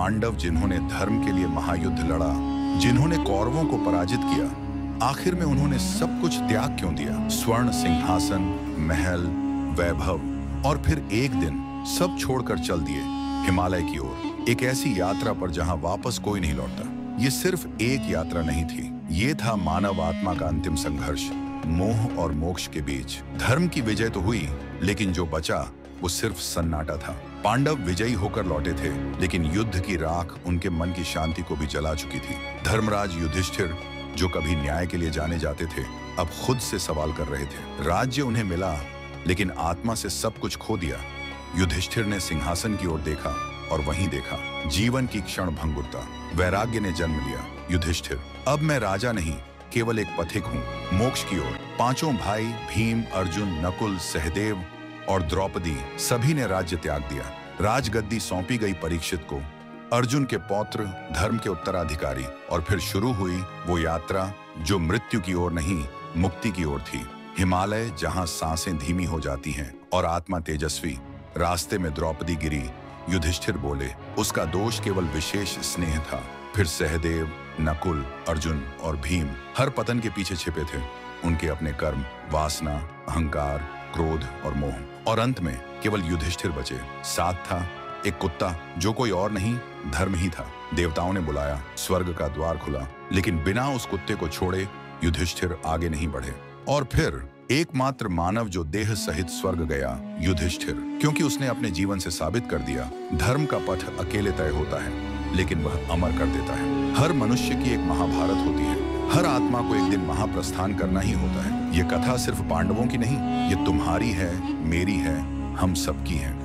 पांडव जिन्होंने धर्म के लिए महायुद्ध लड़ा, जिन्होंने कौरवों को पराजित किया, आखिर में उन्होंने सब कुछ त्याग क्यों दिया? स्वर्ण सिंहासन, महल, वैभव और फिर एक दिन सब छोड़कर चल दिए हिमालय की ओर, एक ऐसी यात्रा पर जहां वापस कोई नहीं लौटता। ये सिर्फ एक यात्रा नहीं थी, ये था मानव आत्मा का अंतिम संघर्ष, मोह और मोक्ष के बीच। धर्म की विजय तो हुई, लेकिन जो बचा वो सिर्फ सन्नाटा था। पांडव विजयी होकर लौटे थे, लेकिन युद्ध की राख उनके मन की शांति को भी जला चुकी थी। धर्मराज युधिष्ठिर, जो कभी न्याय के लिए जाने जाते थे, अब खुद से सवाल कर रहे थे। राज्य उन्हें मिला, लेकिन आत्मा से सब कुछ खो दिया। युधिष्ठिर ने सिंहासन की ओर देखा और वहीं देखा जीवन की क्षण भंगुरता। वैराग्य ने जन्म लिया। युधिष्ठिर, अब मैं राजा नहीं, केवल एक पथिक हूँ, मोक्ष की ओर। पांचों भाई भीम, अर्जुन, नकुल, सहदेव और द्रौपदी सभी ने राज्य त्याग दिया। राजगद्दी सौंपी गई परीक्षित को, अर्जुन के पौत्र, धर्म के उत्तराधिकारी। और फिर शुरू हुई वो यात्रा जो मृत्यु की ओर नहीं, मुक्ति की ओर थी। हिमालय जहां सांसें धीमी हो जाती हैं और आत्मा तेजस्वी। रास्ते में द्रौपदी गिरी। युधिष्ठिर बोले, उसका दोष केवल विशेष स्नेह था। फिर सहदेव, नकुल, अर्जुन और भीम हर पतन के पीछे छिपे थे। उनके अपने कर्म, वासना, अहंकार, क्रोध और मोह। और अंत में केवल युधिष्ठिर बचे। साथ था एक कुत्ता, जो कोई और नहीं, धर्म ही था। देवताओं ने बुलाया, स्वर्ग का द्वार खुला, लेकिन बिना उस कुत्ते को छोड़े युधिष्ठिर आगे नहीं बढ़े। और फिर एकमात्र मानव जो देह सहित स्वर्ग गया, युधिष्ठिर, क्योंकि उसने अपने जीवन से साबित कर दिया, धर्म का पथ अकेले तय होता है, लेकिन वह अमर कर देता है। हर मनुष्य की एक महाभारत होती है, हर आत्मा को एक दिन महाप्रस्थान करना ही होता है। ये कथा सिर्फ पांडवों की नहीं, ये तुम्हारी है, मेरी है, हम सबकी है।